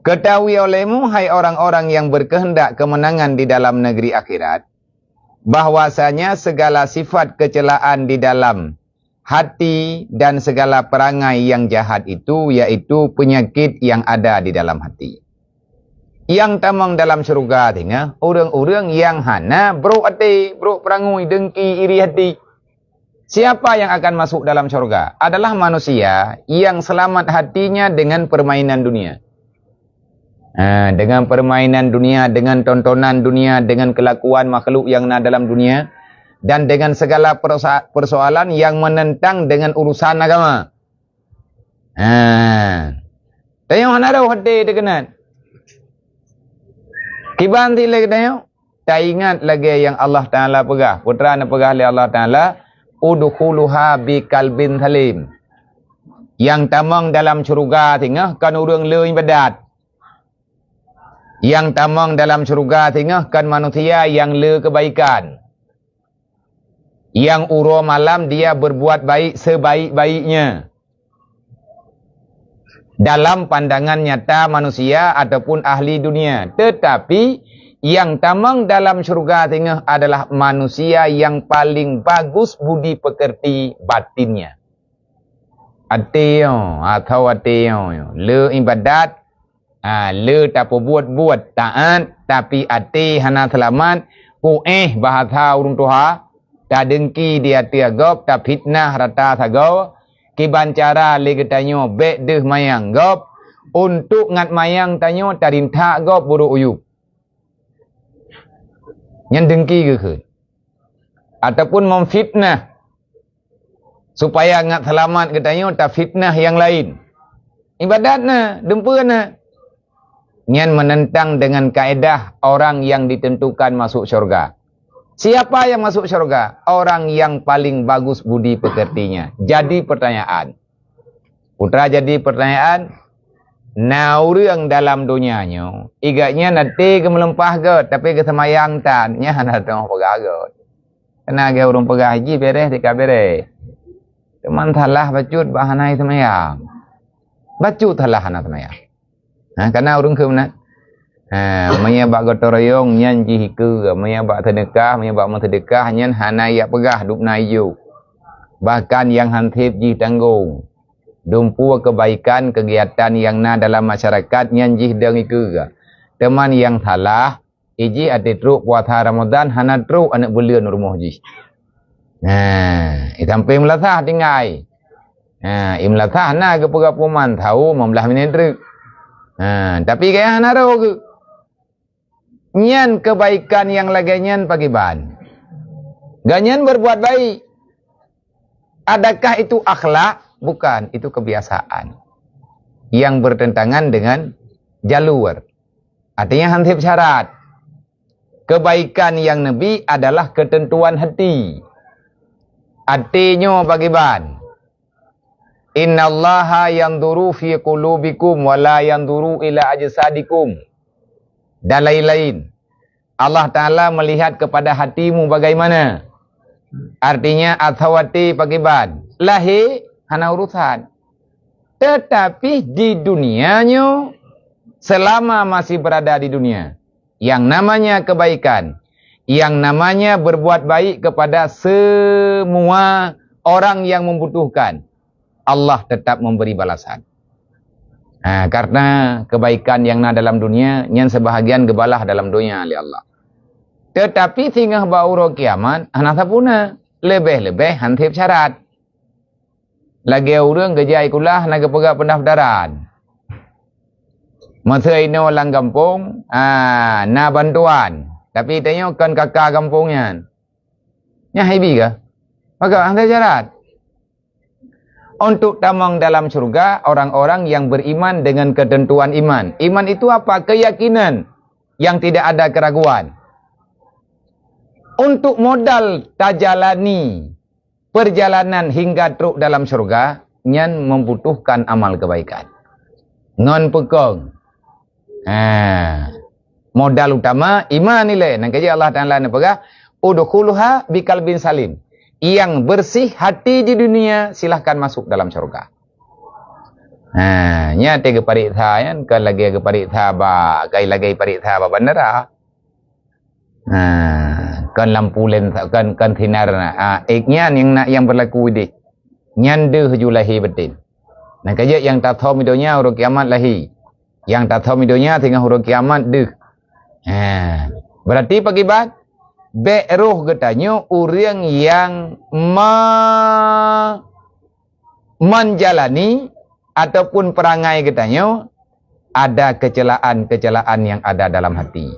Ketahui olehmu, hai orang-orang yang berkehendak kemenangan di dalam negeri akhirat, bahwasanya segala sifat kecelaan di dalam hati dan segala perangai yang jahat itu, yaitu penyakit yang ada di dalam hati. Yang tamang dalam syurga tengah, orang-orang yang hana bro hati, bro perangai, dengki, iri hati. Siapa yang akan masuk dalam syurga? Adalah manusia yang selamat hatinya dengan permainan dunia. Dengan permainan dunia, dengan tontonan dunia, dengan kelakuan makhluk yang ada dalam dunia, dan dengan segala persoalan yang menentang dengan urusan agama. Tengok mana ada hati dekenat. Kibanti lagi tengok. Tak ingat lagi yang Allah Ta'ala pegah. Putra nak pegah oleh Allah Ta'ala. Udkhuluha bi kalbin salim. Yang tamang dalam syurga tengah kan orang le ibadat. Yang tamang dalam syurga tengah kan manusia yang le kebaikan. Yang uro malam dia berbuat baik sebaik-baiknya. Dalam pandangan nyata manusia ataupun ahli dunia. Tetapi yang tamang dalam syurga tengah adalah manusia yang paling bagus budi pekerti batinnya. Ateo atau ateo. Le ibadat. Le tak buat taat, tapi ati hana selamat. Bahasa urung tuha. Tak dengki dia tiagop, tak fitnah rata sagau. Kiban cara lagi tanyo bek deh mayang gop. Untuk ngat mayang tanyo tarinta gop buruk uyup. Yang dengki ke? Ataupun memfitnah. Supaya ngat selamat ke tanyo tak fitnah yang lain. Ibadatna, dempurna. Yang menentang dengan kaedah orang yang ditentukan masuk syurga. Siapa yang masuk syurga? Orang yang paling bagus budi pekertinya. Jadi pertanyaan. Putra jadi pertanyaan. Naurang dalam dunianya. Igaknya nanti ke melempah ke. Tapi ke semayang tan. Nya nak tengok pegah ke. Kena ke urung pegah haji beres tika beres. Teman thalah bacut bahanai semayang. Bacut thalah anak semayang. Karena urung ke mana? Menyebab gotong royong nyan jihiku, menyebab sedekah, menyebab sedekah nyan hana yak pegah duk nayu. Bahkan yang hantip jih tanggung. Dumpu kebaikan kegiatan yang na dalam masyarakat nyan jih deng iku. Teman yang salah, iji ati truk puasa Ramadan hana truk anak bulan rumah jih. Sampai melasah tinggai. Imlasah na ke pegapuman tahu membelah minit truk. Tapi kaya hana roh ke. Nyan kebaikan yang lagi nyan pagiban. Ganyan berbuat baik. Adakah itu akhlak? Bukan, itu kebiasaan. Yang bertentangan dengan jalur. Artinya hansip syarat. Kebaikan yang Nabi adalah ketentuan hati. Artinya pagiban. Innallaha yanduru fi qulubikum wa la yanduru ila ajsadikum. Dan lain-lain. Allah Ta'ala melihat kepada hatimu bagaimana. Artinya athawati pagiban. Lahir hana urusan. Tetapi di dunianya, selama masih berada di dunia, yang namanya kebaikan, yang namanya berbuat baik kepada semua orang yang membutuhkan, Allah tetap memberi balasan. Karena kebaikan yang na dalam dunia, yang sebahagian gebalah dalam dunia oleh Allah. Tetapi singgah bauro kiamat, hana sapuna, lebih-lebih hantip syarat. Lagi orang gejai kulah, naga pegak pendaftaran. Masa ini orang kampung, na bantuan. Tapi tanya kan kakak kampungnya. Nya hebi ke? Maka hantip syarat. Untuk tamang dalam surga, orang-orang yang beriman dengan ketentuan iman. Iman itu apa? Keyakinan yang tidak ada keraguan. Untuk modal tajalani perjalanan hingga truk dalam surga, nyan membutuhkan amal kebaikan. Non pekong. Modal utama iman nilai. Nang kaji Allah Ta'ala nepegah, udkhuluha biqalbin salim. Yang bersih hati di dunia, silahkan masuk dalam syurga. Nya te ke pariksa yan kan lagi ke pariksa ba kai lagi pariksa ba bandara. Kan lampu len kan sinar na. Eknya yang berlaku di. Nyan de julahi betin. Nah kaya yang tak tahu midonya huruf kiamat lahi. Yang tak tahu midonya tinggal huruf kiamat de. Berarti pakibat beruh katanya orang yang menjalani ataupun perangai katanya ada kecelaan-kecelaan yang ada dalam hati.